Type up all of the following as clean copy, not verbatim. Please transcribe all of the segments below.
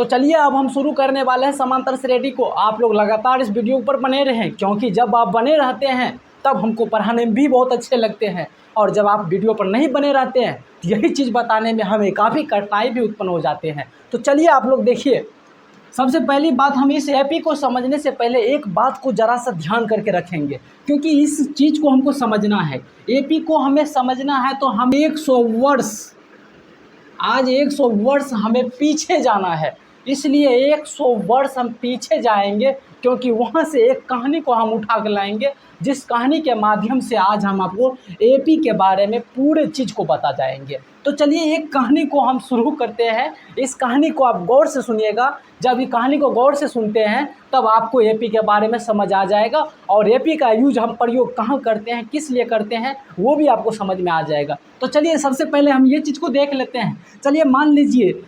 तो चलिए अब हम शुरू करने वाले हैं समांतर श्रेणी को। आप लोग लगातार इस वीडियो पर बने रहें, क्योंकि जब आप बने रहते हैं तब हमको पढ़ाने में भी बहुत अच्छे लगते हैं, और जब आप वीडियो पर नहीं बने रहते हैं तो यही चीज़ बताने में हमें काफ़ी कठिनाई भी उत्पन्न हो जाते हैं। तो चलिए आप लोग देखिए, सबसे पहली बात, हम इस एपी को समझने से पहले एक बात को ज़रा सा ध्यान करके रखेंगे, क्योंकि इस चीज़ को हमको समझना है। एपी को हमें समझना है तो हम 100 वर्ष, आज 100 वर्ष हमें पीछे जाना है। इसलिए 100 वर्ष हम पीछे जाएंगे, क्योंकि वहाँ से एक कहानी को हम उठा कर लाएंगे, जिस कहानी के माध्यम से आज हम आपको एपी के बारे में पूरे चीज़ को बता जाएंगे। तो चलिए एक कहानी को हम शुरू करते हैं। इस कहानी को आप गौर से सुनिएगा। जब ये कहानी को गौर से सुनते हैं तब आपको एपी के बारे में समझ आ जाएगा, और एपी का यूज हम प्रयोग कहाँ करते हैं, किस लिए करते हैं, वो भी आपको समझ में आ जाएगा। तो चलिए सबसे पहले हम ये चीज़ को देख लेते हैं। चलिए मान लीजिए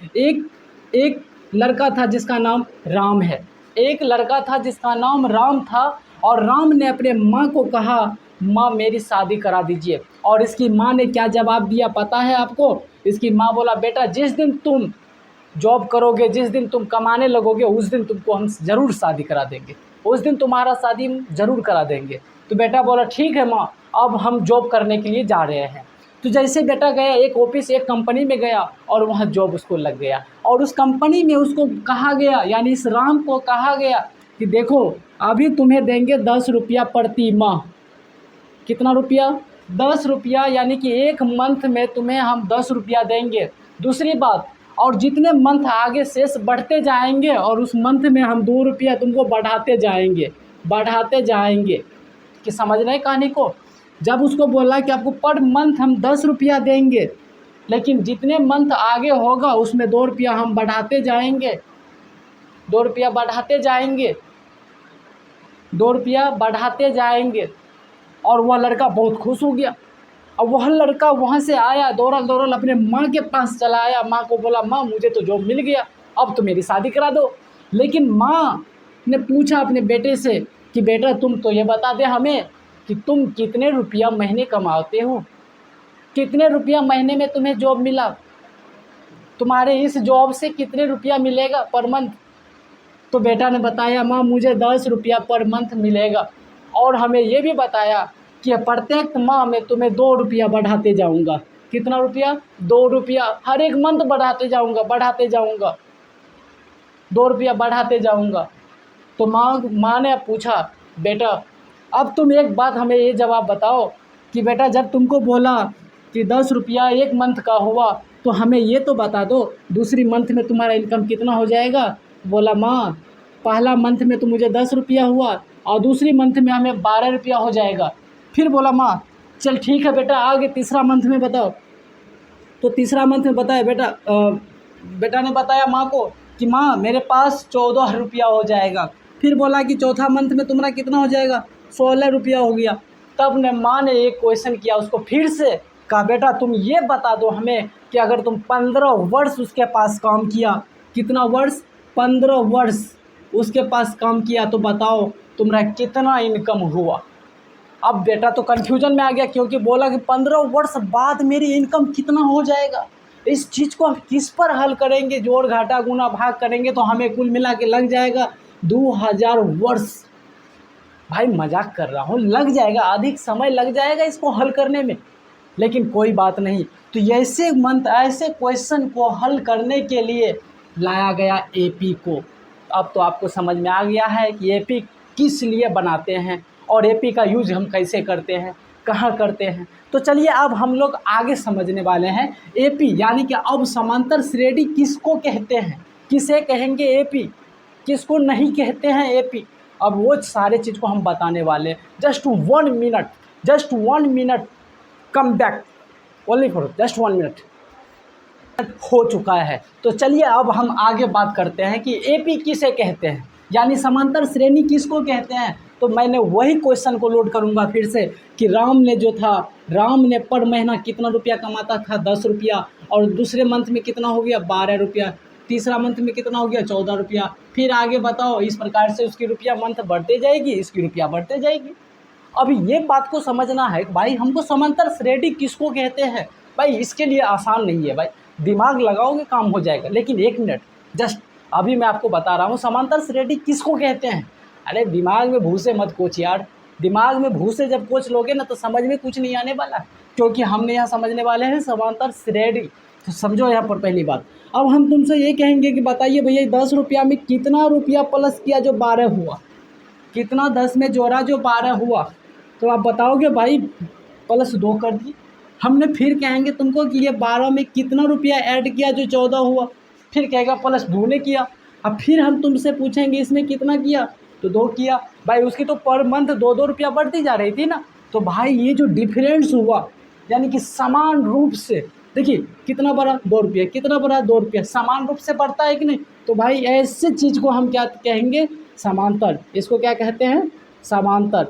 एक लड़का था जिसका नाम राम है। एक लड़का था जिसका नाम राम था, और राम ने अपने माँ को कहा, माँ मेरी शादी करा दीजिए। और इसकी माँ ने क्या जवाब दिया पता है आपको? इसकी माँ बोला, बेटा जिस दिन तुम जॉब करोगे, जिस दिन तुम कमाने लगोगे, उस दिन तुमको हम ज़रूर शादी करा देंगे, उस दिन तुम्हारा शादी ज़रूर करा देंगे। तो बेटा बोला, ठीक है माँ, अब हम जॉब करने के लिए जा रहे हैं। तो जैसे बेटा गया एक ऑफिस, एक कंपनी में गया, और वहाँ जॉब उसको लग गया। और उस कंपनी में उसको कहा गया, यानी इस राम को कहा गया कि देखो अभी तुम्हें देंगे 10 रुपया प्रति माह। कितना रुपया? 10 रुपया, यानी कि एक मंथ में तुम्हें हम 10 रुपया देंगे। दूसरी बात, और जितने मंथ आगे शेष बढ़ते जाएंगे, और उस मंथ में हम 2 रुपया तुमको बढ़ाते जाएंगे। कि समझ रहे कहानी को? जब उसको बोला कि आपको पर मंथ हम 10 रुपया देंगे, लेकिन जितने मंथ आगे होगा उसमें 2 रुपया हम बढ़ाते जाएंगे, 2 रुपया बढ़ाते जाएंगे, 2 रुपया बढ़ाते जाएंगे। और वह लड़का बहुत खुश हो गया। अब वह लड़का वहाँ से आया, दौड़ल अपने माँ के पास चला आया। माँ को बोला, माँ मुझे तो जॉब मिल गया, अब तो मेरी शादी करा दो। लेकिन माँ ने पूछा अपने बेटे से कि बेटा तुम तो ये बता दे हमें कि तुम कितने रुपया महीने कमाते हो, कितने रुपया महीने में तुम्हें जॉब मिला, तुम्हारे इस जॉब से कितने रुपया मिलेगा पर मंथ? तो बेटा ने बताया, माँ मुझे 10 रुपया पर मंथ मिलेगा, और हमें ये भी बताया कि प्रत्येक माह में तुम्हें 2 रुपया बढ़ाते जाऊंगा। कितना रुपया? 2 रुपया, हर एक मंथ बढ़ाते जाऊंगा, 2 रुपया बढ़ाते जाऊंगा। तो माँ ने पूछा, बेटा अब तुम एक बात हमें ये जवाब बताओ कि बेटा जब तुमको बोला कि 10 रुपया एक मंथ का हुआ, तो हमें ये तो बता दो दूसरी मंथ में तुम्हारा इनकम कितना हो जाएगा? बोला, माँ पहला मंथ में तो मुझे 10 रुपया हुआ, और दूसरी मंथ में हमें 12 रुपया हो जाएगा। फिर बोला, माँ चल ठीक है बेटा, आगे तीसरा मंथ में बताओ। तो तीसरा मंथ में बताया बेटा ने बताया माँ को कि माँ मेरे पास 14 रुपया हो जाएगा। फिर बोला कि चौथा मंथ में तुम्हारा कितना हो जाएगा? 16 रुपया हो गया। तब ने माँ ने एक क्वेश्चन किया उसको, फिर से कहा, बेटा तुम ये बता दो हमें कि अगर तुम 15 वर्ष उसके पास काम किया, कितना वर्ष? 15 वर्ष उसके पास काम किया, तो बताओ तुम्हारा कितना इनकम हुआ। अब बेटा तो कन्फ्यूजन में आ गया, क्योंकि बोला कि 15 वर्ष बाद मेरी इनकम कितना हो जाएगा। इस चीज़ को हम किस पर हल करेंगे? जोड़ घाटा गुना भाग करेंगे तो हमें कुल मिला के लग जाएगा 2000 वर्ष। भाई मजाक कर रहा हूँ, लग जाएगा, अधिक समय लग जाएगा इसको हल करने में, लेकिन कोई बात नहीं। तो ऐसे क्वेश्चन को हल करने के लिए लाया गया एपी को। अब तो आपको समझ में आ गया है कि एपी किस लिए बनाते हैं, और एपी का यूज हम कैसे करते हैं, कहाँ करते हैं। तो चलिए अब हम लोग आगे समझने वाले हैं एपी, यानी कि अब समांतर श्रेणी किसको कहते हैं, किसे कहेंगे एपी, किसको नहीं कहते हैं एपी। अब वो सारे चीज़ को हम बताने वाले हैं। Just 1 minute come back, only for just 1 minute हो चुका है। तो चलिए अब हम आगे बात करते हैं कि एपी किसे कहते हैं, यानी समांतर श्रेणी किसको कहते हैं। तो मैंने वही क्वेश्चन को लोड करूंगा फिर से कि राम ने पर महीना कितना रुपया कमाता था? 10 रुपया, और दूसरे मंथ में कितना हो गया? 12 रुपया, तीसरा मंथ में कितना हो गया? 14 रुपया। फिर आगे बताओ, इस प्रकार से उसकी रुपया मंथ बढ़ते जाएगी, इसकी रुपया बढ़ते जाएगी। अभी ये बात को समझना है भाई, हमको समांतर श्रेणी किसको कहते हैं। भाई इसके लिए आसान नहीं है भाई, दिमाग लगाओगे काम हो जाएगा। लेकिन 1 मिनट जस्ट अभी मैं आपको बता रहा हूँ समांतर श्रेणी किसको कहते हैं। अरे दिमाग में भूसे मत कोच यार, दिमाग में भूसे जब कोच लोगे ना तो समझ में कुछ नहीं आने वाला, क्योंकि हमने यहाँ समझने वाले हैं समांतर श्रेणी। तो समझो यहाँ पर पहली बात। अब हम तुमसे ये कहेंगे कि बताइए भैया 10 रुपया में कितना रुपया प्लस किया जो 12 हुआ, कितना 10 में जोड़ा जो 12 हुआ। तो आप बताओगे भाई +2 कर दिए। हमने फिर कहेंगे तुमको कि ये 12 में कितना रुपया ऐड किया जो 14 हुआ, फिर कहेगा +2 ने किया। अब फिर हम तुमसे पूछेंगे इसमें कितना किया, तो 2 किया। भाई उसकी तो पर मंथ 2-2 रुपया बढ़ती जा रही थी ना। तो भाई ये जो डिफरेंस हुआ यानी कि समान रूप से, देखिए कितना बढ़ा 2 रुपये, कितना बढ़ा 2 रुपये, समान रूप से बढ़ता है कि नहीं। तो भाई ऐसे चीज़ को हम क्या कहेंगे, समांतर। इसको क्या कहते हैं, समांतर।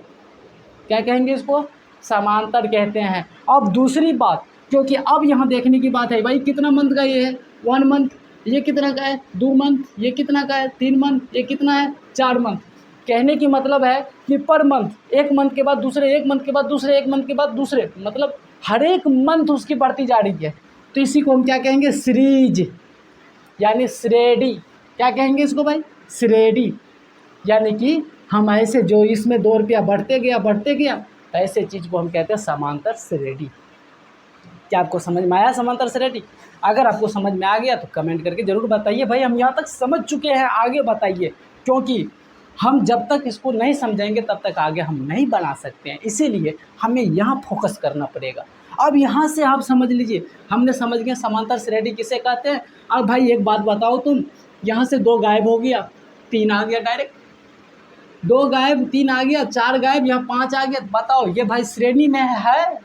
क्या कहेंगे इसको, समांतर कहते हैं। अब दूसरी बात, क्योंकि अब यहाँ देखने की बात है भाई कितना मंथ का ये है, 1 मंथ, ये कितना का है 2 मंथ, ये कितना का है 3 मंथ, ये कितना है 4 मंथ। कहने की मतलब है कि पर मंथ, 1 मंथ के बाद दूसरे, 1 मंथ के बाद दूसरे, 1 मंथ के बाद दूसरे, मतलब हर एक मंथ उसकी बढ़ती जा रही है। तो इसी को हम क्या कहेंगे, सीरीज यानी श्रेणी। क्या कहेंगे इसको भाई, श्रेणी। यानी कि हम ऐसे जो इसमें 2 रुपया बढ़ते गया तो ऐसे चीज़ को हम कहते हैं समांतर श्रेणी। क्या आपको समझ में आया समांतर श्रेणी? अगर आपको समझ में आ गया तो कमेंट करके ज़रूर बताइए भाई हम यहाँ तक समझ चुके हैं, आगे बताइए, क्योंकि हम जब तक इसको नहीं समझेंगे तब तक आगे हम नहीं बना सकते हैं। इसीलिए हमें यहाँ फोकस करना पड़ेगा। अब यहाँ से आप समझ लीजिए, हमने समझ गया समांतर श्रेणी किसे कहते हैं। अब भाई एक बात बताओ, तुम यहाँ से 2 गायब हो गया, 3 आ गया डायरेक्ट, 2 गायब 3 आ गया, 4 गायब, यहाँ 5 आ गया। बताओ ये भाई श्रेणी में है,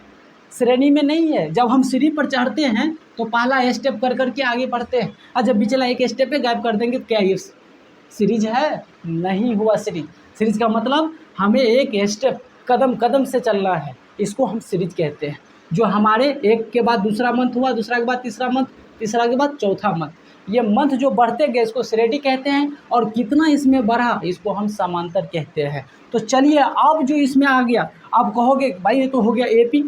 श्रेणी में नहीं है। जब हम सीढ़ी पर चढ़ते हैं तो पहला स्टेप कर करके आगे बढ़ते हैं, और जब पिछला एक स्टेप पे गायब कर देंगे तो क्या ये सीरीज है, नहीं हुआ सीरीज। सीरीज का मतलब हमें एक स्टेप कदम कदम से चलना है, इसको हम सीरीज कहते हैं। जो हमारे एक के बाद दूसरा मंथ हुआ, दूसरा के बाद तीसरा मंथ, तीसरा के बाद चौथा मंथ, ये मंथ जो बढ़ते गए इसको श्रेणी कहते हैं। और कितना इसमें बढ़ा इसको हम समांतर कहते हैं। तो चलिए अब जो इसमें आ गया, आप कहोगे भाई ये तो हो गया एपी,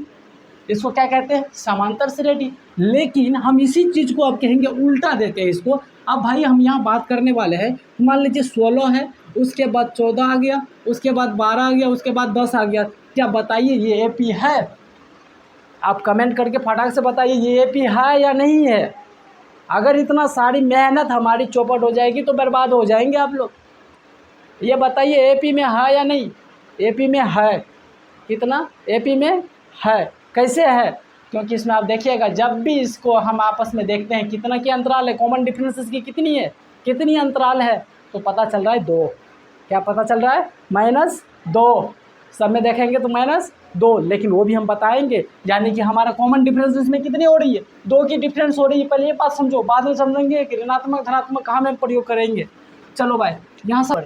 इसको क्या कहते हैं, समांतर श्रेणी। लेकिन हम इसी चीज़ को अब कहेंगे, उल्टा देते हैं इसको। अब भाई हम यहाँ बात करने वाले हैं, मान लीजिए 16 है, उसके बाद 14 आ गया, उसके बाद 12 आ गया, उसके बाद 10 आ गया। क्या बताइए ये एपी है? आप कमेंट करके फटाक से बताइए ये एपी है या नहीं है। अगर इतना सारी मेहनत हमारी चौपट हो जाएगी तो बर्बाद हो जाएंगे आप लोग। ये बताइए एपी में है या नहीं? एपी में है, कितना एपी में है, कैसे है? क्योंकि इसमें आप देखिएगा जब भी इसको हम आपस में देखते हैं कितना की अंतराल है, कॉमन डिफरेंस इसकी कितनी है, कितनी अंतराल है, तो पता चल रहा है 2। क्या पता चल रहा है? -2। सब में देखेंगे तो -2, लेकिन वो भी हम बताएंगे। यानी कि हमारा कॉमन डिफरेंस इसमें कितनी हो रही है, 2 की डिफरेंस हो रही है। पहले ये बात समझो, बाद में समझेंगे कि ऋणात्मक धनात्मक कहाँ में प्रयोग करेंगे। चलो भाई यहाँ से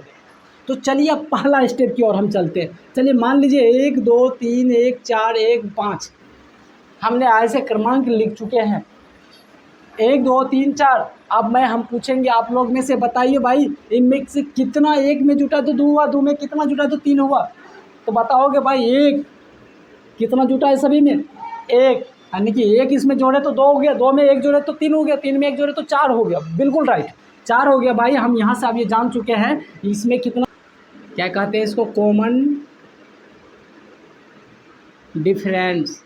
तो चलिए अब पहला स्टेप की ओर हम चलते हैं। चलिए मान लीजिए 1 2 3 1 4 1 5 हमने ऐसे क्रमांक लिख चुके हैं, 1 2 3 4। अब हम पूछेंगे आप लोग में से, बताइए भाई इनमें से कितना 1 में जुटा तो 2 हुआ, 2 में कितना जुटा तो 3 हुआ। तो बताओगे भाई 1 कितना जुटा है सभी में, 1, यानी कि 1 इसमें जोड़े तो 2 हो गया, 2 में 1 जोड़े तो 3 हो गया, 3 में 1 जोड़े तो 4 हो गया। बिल्कुल राइट, 4 हो गया भाई। हम यहाँ से अब ये जान चुके हैं इसमें कितना, क्या कहते हैं इसको, कॉमन डिफरेंस।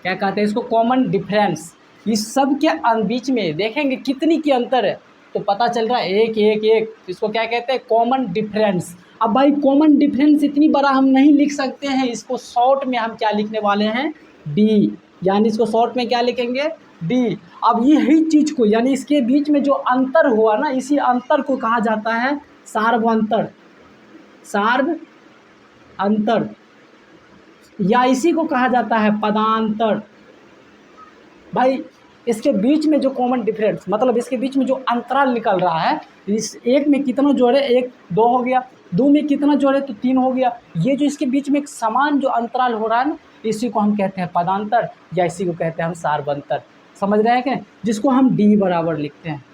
क्या कहते हैं इसको, कॉमन डिफरेंस। इस सब के बीच में देखेंगे कितनी की अंतर है, तो पता चल रहा है 1 1 1। इसको क्या कहते हैं, कॉमन डिफरेंस। अब भाई कॉमन डिफरेंस इतनी बड़ा हम नहीं लिख सकते हैं, इसको शॉर्ट में हम क्या लिखने वाले हैं, डी। यानी इसको शॉर्ट में क्या लिखेंगे, डी। अब यही चीज़ को, यानी इसके बीच में जो अंतर हुआ ना, इसी अंतर को कहा जाता है सार्वअंतर, सार्व अंतर, या इसी को कहा जाता है पदांतर। भाई इसके बीच में जो कॉमन डिफरेंस, मतलब इसके बीच में जो अंतराल निकल रहा है, इस 1 में कितना जोड़े, 1 2 हो गया, 2 में कितना जोड़े तो 3 हो गया। ये जो इसके बीच में एक समान जो अंतराल हो रहा है ना, इसी को हम कहते हैं पदांतर, या इसी को कहते हैं हम सार्वअंतर। समझ रहे हैं क्या? जिसको हम डी बराबर लिखते हैं।